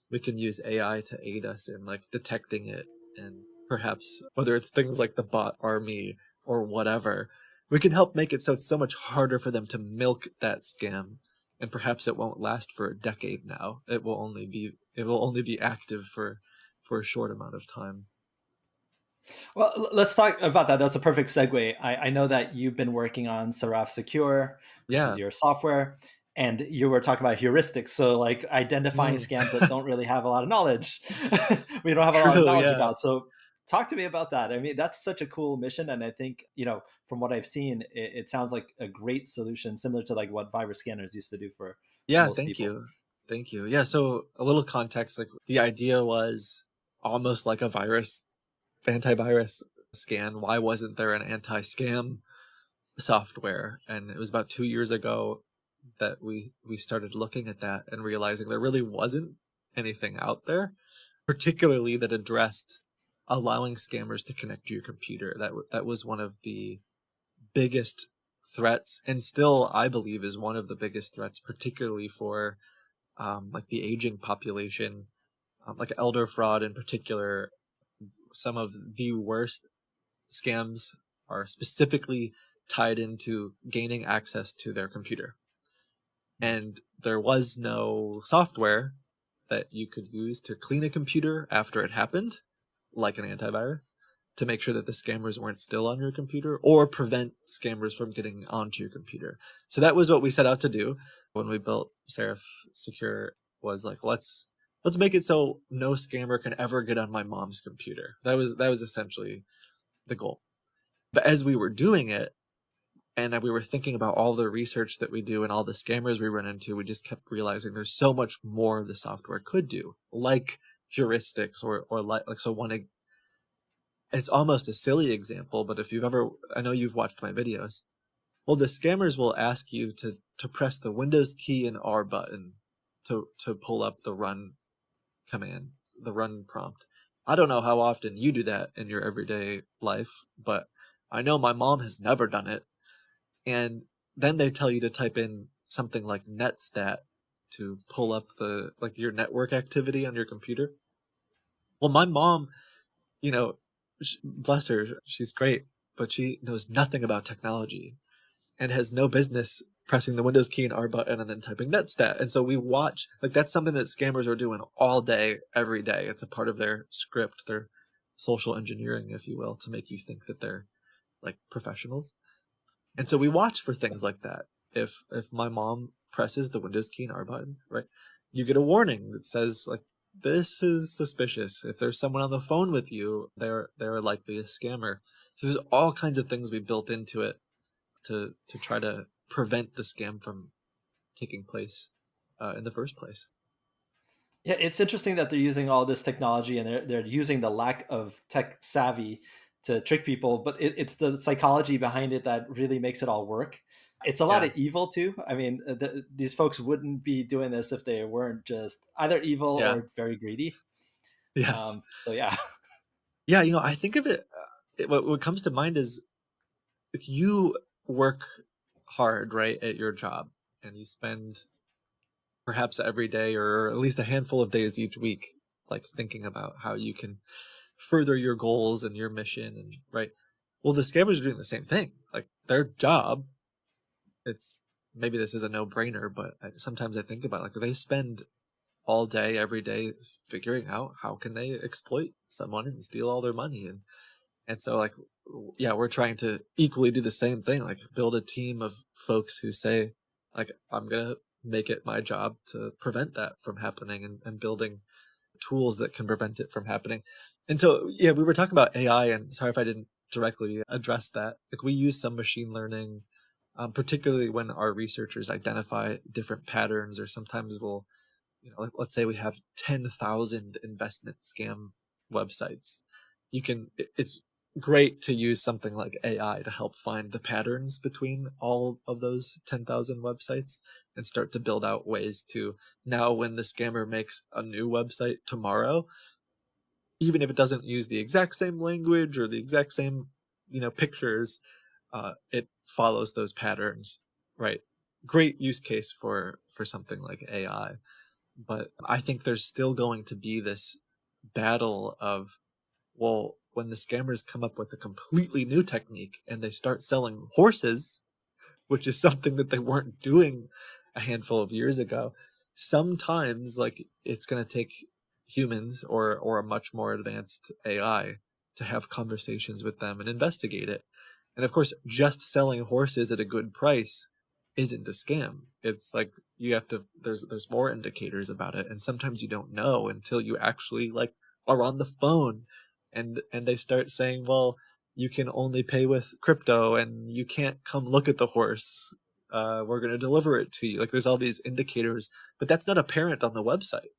we can use AI to aid us in, like, detecting it, and perhaps whether it's things like the bot army or whatever, we can help make it so it's so much harder for them to milk that scam, and perhaps it won't last for a decade now. It will only be active for a short amount of time. Well, let's talk about that. That's a perfect segue. I know that you've been working on Seraph Secure, which is your software, and you were talking about heuristics. So, like, identifying scams that don't really have a lot of knowledge, we don't have a lot of knowledge about. So talk to me about that. I mean, that's such a cool mission. And I think, you know, from what I've seen, it sounds like a great solution, similar to, like, what virus scanners used to do for most people. Thank you. Yeah, so a little context, like, the idea was almost like a antivirus scan. Why wasn't there an anti-scam software? And it was about 2 years ago that we started looking at that and realizing there really wasn't anything out there, particularly that addressed allowing scammers to connect to your computer. That was one of the biggest threats, and still, I believe, is one of the biggest threats, particularly for like the aging population, like elder fraud in particular. Some of the worst scams are specifically tied into gaining access to their computer. And there was no software that you could use to clean a computer after it happened, like an antivirus, to make sure that the scammers weren't still on your computer, or prevent scammers from getting onto your computer. So that was what we set out to do when we built Seraph Secure, was like, let's make it so no scammer can ever get on my mom's computer. That was essentially the goal. But as we were doing it, and we were thinking about all the research that we do and all the scammers we run into, we just kept realizing there's so much more the software could do, like heuristics or like so one. It's almost a silly example, but I know you've watched my videos. Well, the scammers will ask you to press the Windows key and R button to pull up the run command, the run prompt. I don't know how often you do that in your everyday life, but I know my mom has never done it. And then they tell you to type in something like netstat to pull up your network activity on your computer. Well, my mom, bless her, she's great, but she knows nothing about technology and has no business pressing the Windows key and R button and then typing netstat. And so we watch, like, that's something that scammers are doing all day, every day. It's a part of their script, their social engineering, if you will, to make you think that they're like professionals. And so we watch for things like that. If my mom presses the Windows key and R button, right, you get a warning that says, like, this is suspicious. If there's someone on the phone with you, they're likely a scammer. So there's all kinds of things we built into it to try to prevent the scam from taking place in the first place. Yeah, it's interesting that they're using all this technology and they're using the lack of tech savvy to trick people, but it's the psychology behind it that really makes it all work. It's a lot Yeah. of evil too. I mean, these folks wouldn't be doing this if they weren't just either evil Yeah. or very greedy. Yes. So yeah. Yeah, I think of it, what comes to mind is, if you work hard, right, at your job, and you spend perhaps every day or at least a handful of days each week, like, thinking about how you can further your goals and your mission, and right. Well, the scammers are doing the same thing. Like, their job, it's, maybe this is a no-brainer, but sometimes I think about, like, they spend all day, every day, figuring out how can they exploit someone and steal all their money. And so, like, yeah, we're trying to equally do the same thing, like build a team of folks who say, like, I'm going to make it my job to prevent that from happening, and building tools that can prevent it from happening. And so, yeah, we were talking about AI, and sorry if I didn't directly address that. Like, we use some machine learning, particularly when our researchers identify different patterns, or sometimes we'll, let's say we have 10,000 investment scam websites. It's great to use something like AI to help find the patterns between all of those 10,000 websites, and start to build out ways to, now when the scammer makes a new website tomorrow, even if it doesn't use the exact same language or the exact same, pictures, it follows those patterns, right? Great use case for something like AI. But I think there's still going to be this battle of, well, when the scammers come up with a completely new technique and they start selling horses, which is something that they weren't doing a handful of years ago, sometimes, like, it's going to take humans or a much more advanced AI to have conversations with them and investigate it. And of course, just selling horses at a good price isn't a scam. It's like, you have to, there's more indicators about it, and sometimes you don't know until you actually, like, are on the phone, and they start saying, well, you can only pay with crypto and you can't come look at the horse. We're going to deliver it to you. Like, there's all these indicators, but that's not apparent on the website.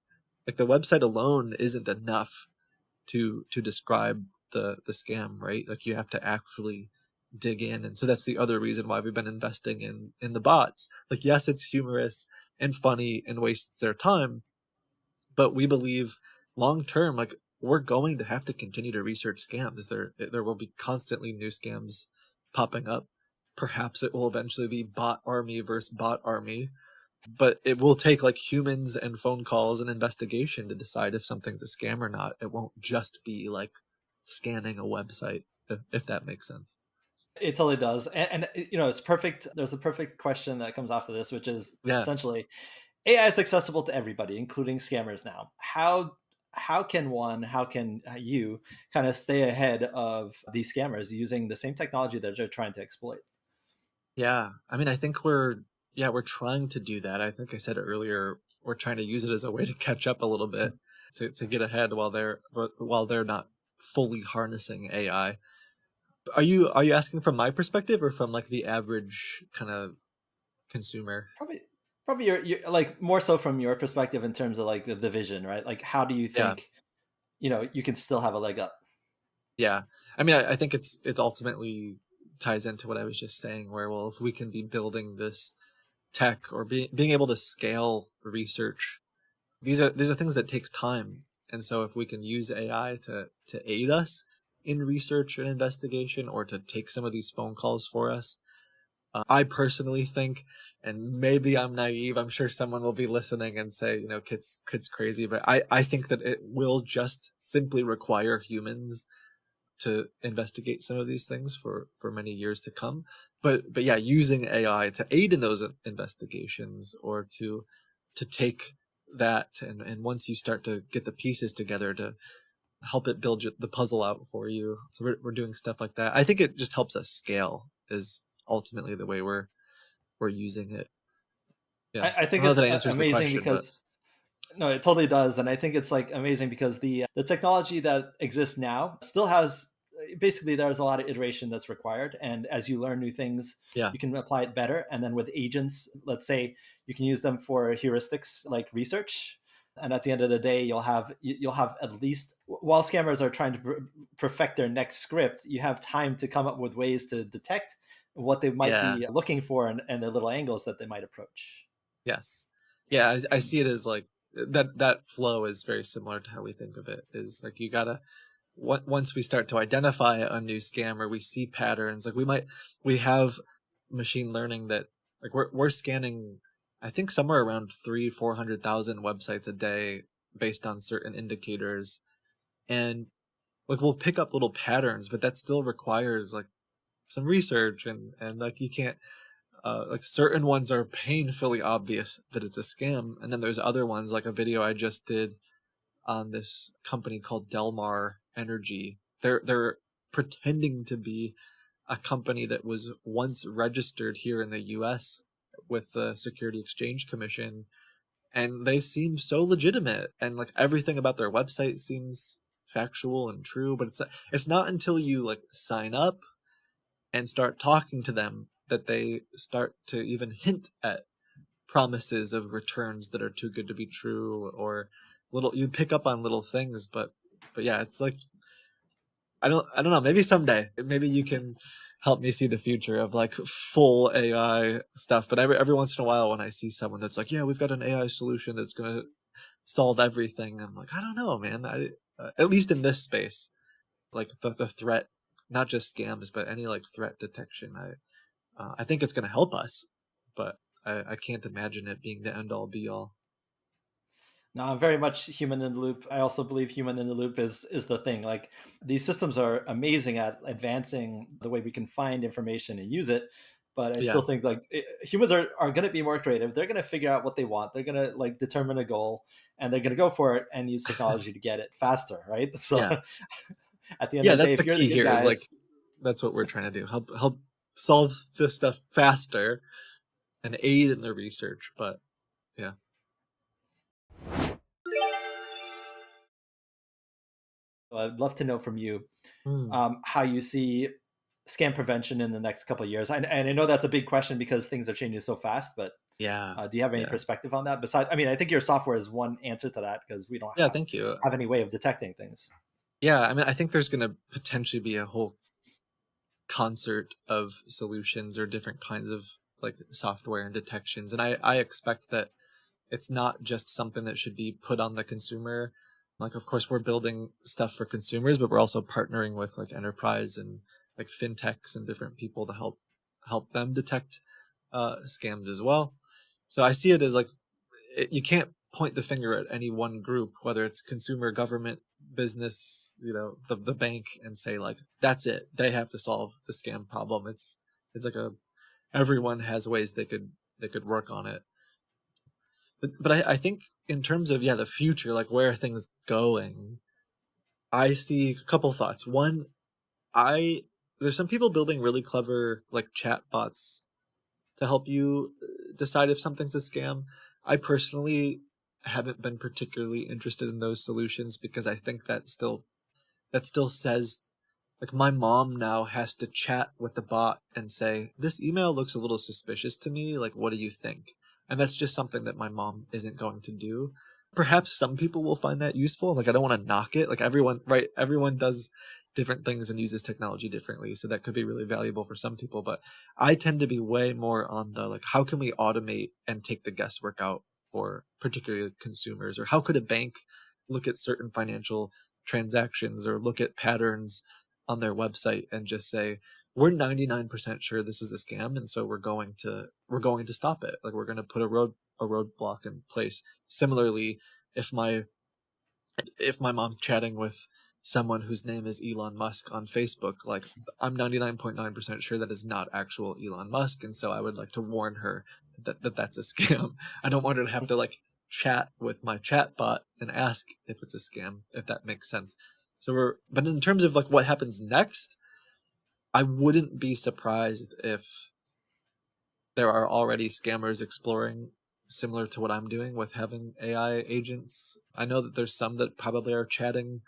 Like, the website alone isn't enough to describe the scam, right? Like, you have to actually dig in. And so that's the other reason why we've been investing in the bots. Like, yes, it's humorous and funny and wastes their time, but we believe long term, like, we're going to have to continue to research scams. There will be constantly new scams popping up. Perhaps it will eventually be bot army versus bot army, but it will take, like, humans and phone calls and investigation to decide if something's a scam or not. It won't just be like scanning a website, if that makes sense. It totally does. And it's perfect. There's a perfect question that comes after this, which is Yeah. essentially, AI is accessible to everybody, including scammers now. How can you kind of stay ahead of these scammers using the same technology that they're trying to exploit? Yeah. I mean, I think we're trying to do that. I think I said earlier, we're trying to use it as a way to catch up a little bit, to get ahead while they're not fully harnessing AI. Are you asking from my perspective, or from, like, the average kind of consumer? Probably you're like more so from your perspective in terms of like the vision, right? Like, how do you Yeah. think, you can still have a leg up? Yeah. I mean, I think it's ultimately ties into what I was just saying, where, well, if we can be building this tech, or being able to scale research, these are things that takes time. And so if we can use AI to aid us in research and investigation, or to take some of these phone calls for us, I personally think, and maybe I'm naive, I'm sure someone will be listening and say, kid's crazy, but I think that it will just simply require humans to investigate some of these things for many years to come. But yeah, using AI to aid in those investigations, or to take that, and once you start to get the pieces together, to help it build the puzzle out for you. So we're doing stuff like that. I think it just helps us scale, is ultimately the way we're using it. Yeah, I think don't know it's if that answers the amazing question, but because no, it totally does, and I think it's like amazing because the technology that exists now still has basically there's a lot of iteration that's required, and as you learn new things, yeah, you can apply it better. And then with agents, let's say you can use them for heuristics like research, and at the end of the day, you'll have at least, while scammers are trying to perfect their next script, you have time to come up with ways to detect what they might yeah, be looking for, and the little angles that they might approach. yes, yeah. I see it as like that flow is very similar to how we think of it. Is like you gotta, once we start to identify a new scam, or we see patterns, like we have machine learning that, like we're scanning, I think somewhere around 300,000-400,000 websites a day based on certain indicators, and like we'll pick up little patterns, but that still requires like some research, and like you can't, like certain ones are painfully obvious that it's a scam, and then there's other ones, like a video I just did on this company called Delmar Energy. They're pretending to be a company that was once registered here in the US with the Security Exchange Commission, and they seem so legitimate, and like everything about their website seems factual and true, but it's not until you like sign up and start talking to them that they start to even hint at promises of returns that are too good to be true, or little, you pick up on little things. But yeah, it's like I don't know, maybe someday maybe you can help me see the future of like full AI stuff. But every once in a while, when I see someone that's like, yeah, we've got an AI solution that's going to solve everything, I'm like, I don't know, man. At least in this space, like the threat, not just scams, but any like threat detection, I think it's going to help us, but I can't imagine it being the end all be all. No, I'm very much human in the loop. I also believe human in the loop is the thing. Like these systems are amazing at advancing the way we can find information and use it. But I Yeah, still think like humans are going to be more creative. They're going to figure out what they want. They're going to like determine a goal, and they're going to go for it and use technology to get it faster, right? So yeah, at the end yeah. of the day, That's if the you're the key good here. Is like guys, that's what we're trying to do. Help solve this stuff faster and aid in the research. But yeah, I'd love to know from you mm, how you see scam prevention in the next couple of years. And I know that's a big question because things are changing so fast, but yeah, do you have any yeah, perspective on that? Besides, I mean, I think your software is one answer to that because we don't yeah. Thank you. have any way of detecting things. Yeah, I mean, I think there's going to potentially be a whole concert of solutions or different kinds of like software and detections, and I expect that it's not just something that should be put on the consumer. Like, of course, we're building stuff for consumers, but we're also partnering with like enterprise and like fintechs and different people to help them detect scams as well. So I see it as like you can't point the finger at any one group, whether it's consumer, government, business, the bank, and say like that's it. They have to solve the scam problem. It's like everyone has ways they could work on it. But I think in terms of the future, like where are things going, I see a couple thoughts. One, I there's some people building really clever like chat bots to help you decide if something's a scam. I personally haven't been particularly interested in those solutions because I think that still says, like, my mom now has to chat with the bot and say, this email looks a little suspicious to me, like, what do you think? And that's just something that my mom isn't going to do. Perhaps some people will find that useful. Like, I don't want to knock it. Like, everyone, right, everyone does different things and uses technology differently, so that could be really valuable for some people. But I tend to be way more on the, like, how can we automate and take the guesswork out for particularly consumers? Or how could a bank look at certain financial transactions or look at patterns on their website and just say, we're 99% sure this is a scam, and so we're going to stop it. Like, we're going to put a roadblock in place. Similarly, if my mom's chatting with someone whose name is Elon Musk on Facebook. Like, I'm 99.9% sure that is not actual Elon Musk, and so I would like to warn her that that's a scam. I don't want her to have to like chat with my chat bot and ask if it's a scam, if that makes sense. But in terms of like what happens next, I wouldn't be surprised if there are already scammers exploring similar to what I'm doing with having AI agents. I know that there's some that probably are chatting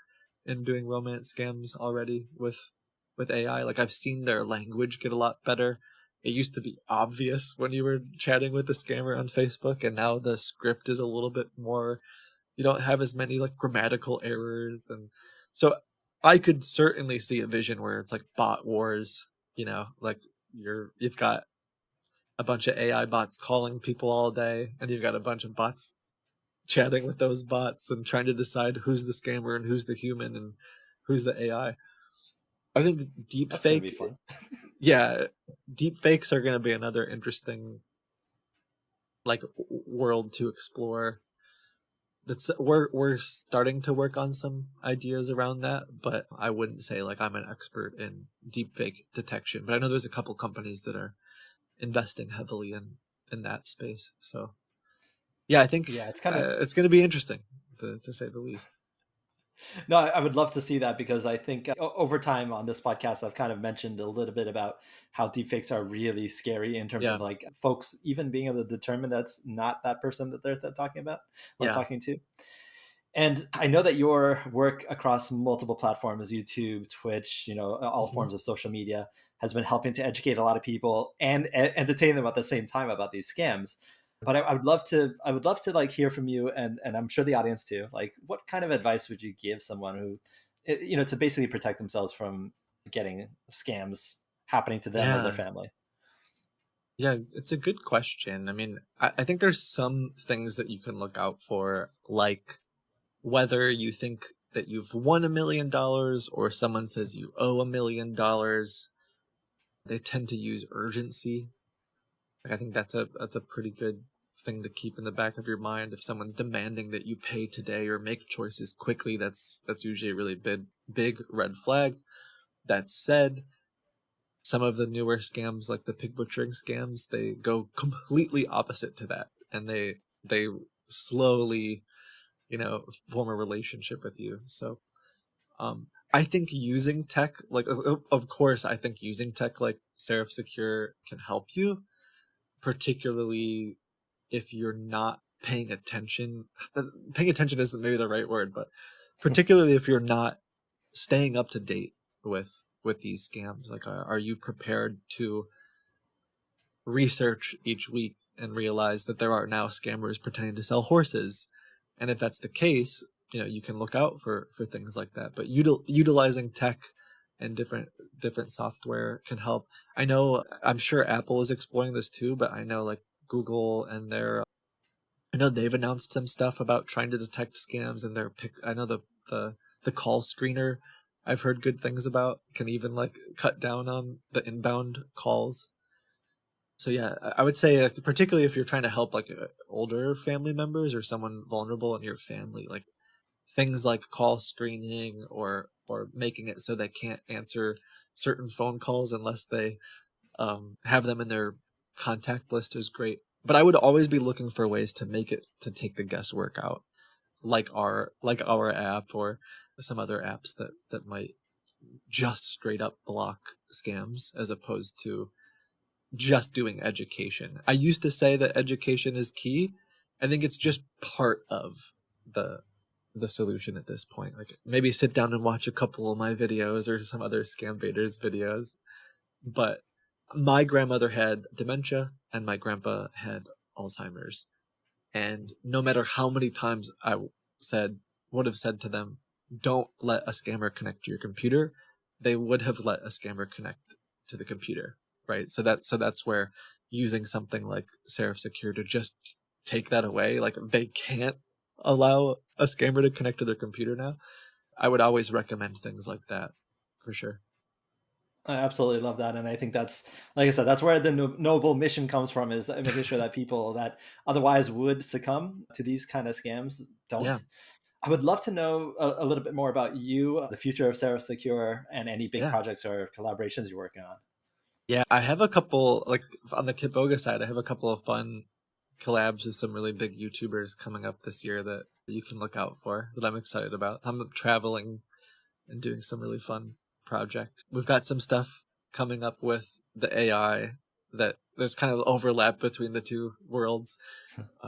and doing romance scams already with AI. Like, I've seen their language get a lot better. It used to be obvious when you were chatting with a scammer on Facebook, and now the script is a little bit more, you don't have as many like grammatical errors. And so I could certainly see a vision where it's like bot wars, like you've got a bunch of AI bots calling people all day, and you've got a bunch of bots chatting with those bots and trying to decide who's the scammer and who's the human and who's the AI. I think That's gonna be fun. yeah, deep fakes are going to be another interesting like world to explore. We're starting to work on some ideas around that, but I wouldn't say like I'm an expert in deep fake detection. But I know there's a couple companies that are investing heavily in that space. So yeah, I think it's kind of it's going to be interesting to say the least. No, I would love to see that, because I think over time on this podcast, I've kind of mentioned a little bit about how deepfakes are really scary in terms of like folks even being able to determine that's not that person that they're talking about or talking to. And I know that your work across multiple platforms, YouTube, Twitch, all forms of social media, has been helping to educate a lot of people and entertain them at the same time about these scams. But I would love to like hear from you, and I'm sure the audience too. Like, what kind of advice would you give someone who, to basically protect themselves from getting scams happening to them or their family? Yeah, it's a good question. I mean, I think there's some things that you can look out for, like whether you think that you've won $1 million or someone says you owe $1 million. They tend to use urgency. Like, I think that's a pretty good thing to keep in the back of your mind. If someone's demanding that you pay today or make choices quickly, that's usually a really big red flag. That said, some of the newer scams, like the pig butchering scams, they go completely opposite to that, and they slowly, form a relationship with you. So I think using tech, like, of course, I think using tech like Seraph Secure can help you, particularly if you're not paying attention. Paying attention isn't maybe the right word, but particularly if you're not staying up to date with these scams. Like, are you prepared to research each week and realize that there are now scammers pretending to sell horses? And if that's the case, you can look out for things like that. But utilizing tech and different software can help. I'm sure Apple is exploring this too, but I know like Google and I know they've announced some stuff about trying to detect scams, and I know the call screener I've heard good things about can even like cut down on the inbound calls. So yeah, I would say particularly if you're trying to help like older family members or someone vulnerable in your family, like things like call screening or making it so they can't answer certain phone calls unless they have them in their contact list is great. But I would always be looking for ways to make it to take the guesswork out, like our app or some other apps that might just straight up block scams as opposed to just doing education. I used to say that education is key. I think it's just part of the solution at this point. Like, maybe sit down and watch a couple of my videos or some other Scambaiters videos. But my grandmother had dementia and my grandpa had Alzheimer's. And no matter how many times I would have said to them, don't let a scammer connect to your computer, they would have let a scammer connect to the computer, right? So that's where using something like Seraph Secure to just take that away, like they can't allow a scammer to connect to their computer now. I would always recommend things like that for sure. I absolutely love that. And I think that's, like I said, that's where the noble mission comes from, is making sure that people that otherwise would succumb to these kind of scams don't. I would love to know a little bit more about you, the future of Seraph Secure, and any big Yeah. projects or collaborations you're working on. Yeah, I have a couple, like on the Kitboga side, I have a couple of fun collabs with some really big YouTubers coming up this year that you can look out for, that I'm excited about. I'm traveling and doing some really fun projects. We've got some stuff coming up with the AI that there's kind of overlap between the two worlds.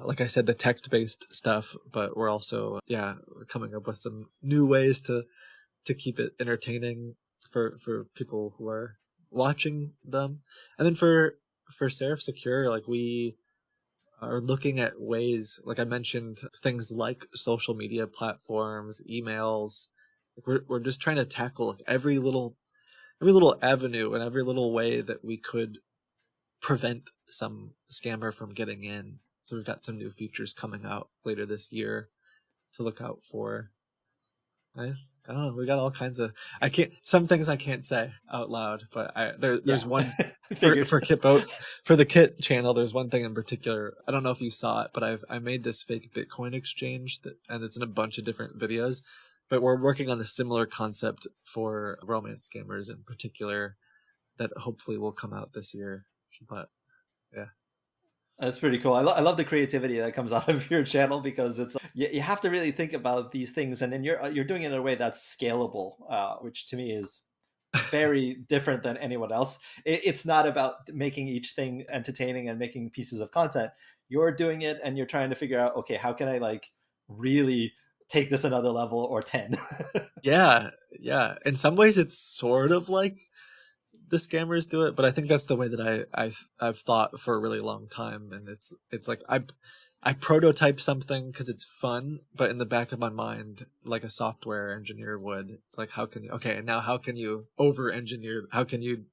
Like I said, the text-based stuff, but we're also, coming up with some new ways to keep it entertaining for people who are watching them. And then for Seraph Secure, like we are looking at ways, like I mentioned, things like social media platforms, emails. We're just trying to tackle every little avenue and every little way that we could prevent some scammer from getting in. So we've got some new features coming out later this year to look out for. I don't know. We got all kinds of. Some things I can't say out loud, but there's one for Kitboga, for the Kit channel. There's one thing in particular. I don't know if you saw it, but I made this fake Bitcoin exchange and it's in a bunch of different videos. But we're working on a similar concept for romance scammers in particular that hopefully will come out this year. But yeah. That's pretty cool. I love the creativity that comes out of your channel, because it's you have to really think about these things, and then you're doing it in a way that's scalable, which to me is very different than anyone else. It's not about making each thing entertaining and making pieces of content. You're doing it and you're trying to figure out, okay, how can I like really take this another level or 10? Yeah. In some ways, it's sort of like the scammers do it, but I think that's the way that I've thought for a really long time. And it's like I prototype something because it's fun, but in the back of my mind, like a software engineer would, it's like, how can you over engineer? How can you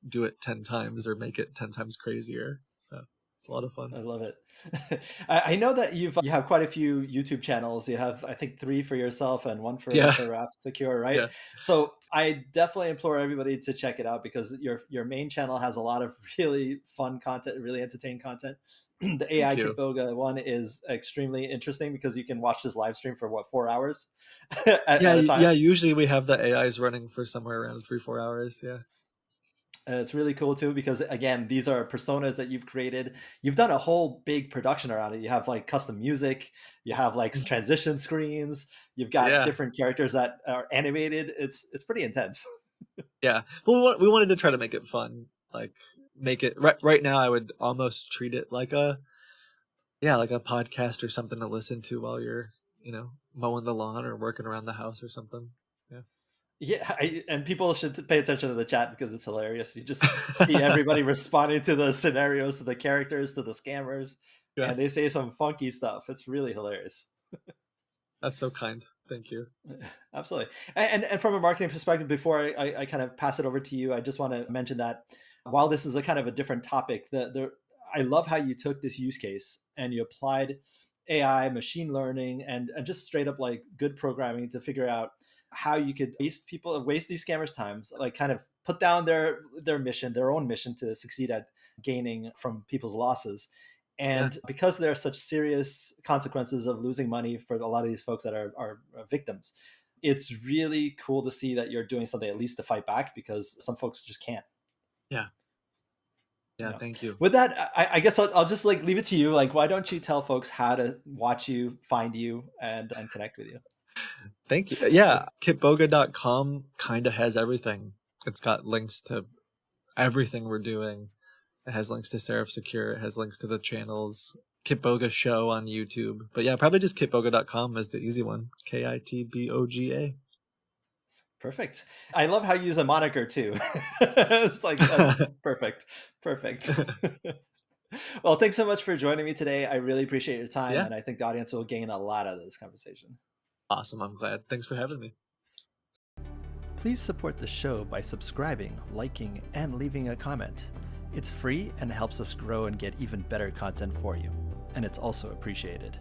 do it 10 times or make it 10 times crazier? So it's a lot of fun. I love it. I know that you have quite a few YouTube channels. You have, I think, 3 for yourself and 1 for Seraph Secure, right? Yeah. So I definitely implore everybody to check it out, because your main channel has a lot of really fun content, really entertaining content. The AI Kitboga one is extremely interesting because you can watch this live stream for 4 hours at a time. Yeah. Usually we have the AIs running for somewhere around 3-4 hours. Yeah. It's really cool too, because again, these are personas that you've created. You've done a whole big production around it. You have like custom music, you have like transition screens, you've got different characters that are animated. It's pretty intense. Yeah. Well, we wanted to try to make it fun, like make it right now. I would almost treat it like a podcast or something to listen to while you're, mowing the lawn or working around the house or something. Yeah, and people should pay attention to the chat because it's hilarious. You just see everybody responding to the scenarios, to the characters, to the scammers, and they say some funky stuff. It's really hilarious. That's so kind. Thank you. Absolutely. And from a marketing perspective, before I kind of pass it over to you, I just want to mention that while this is a kind of a different topic, I love how you took this use case and you applied AI, machine learning, and just straight up like good programming to figure out how you could waste these scammers' times, like kind of put down their own mission to succeed at gaining from people's losses. And because there are such serious consequences of losing money for a lot of these folks that are victims, it's really cool to see that you're doing something at least to fight back, because some folks just can't. Yeah, thank you. With that, I guess I'll just like leave it to you. Like, why don't you tell folks how to watch you, find you, and connect with you? Thank you. Yeah, Kitboga.com kind of has everything. It's got links to everything we're doing. It has links to Seraph Secure. It has links to the channels. Kitboga Show on YouTube. But yeah, probably just Kitboga.com is the easy one. Kitboga. Perfect. I love how you use a moniker too. It's like, that's perfect. Well, thanks so much for joining me today. I really appreciate your time, and I think the audience will gain a lot out of this conversation. Awesome. I'm glad. Thanks for having me. Please support the show by subscribing, liking, and leaving a comment. It's free and helps us grow and get even better content for you. And it's also appreciated.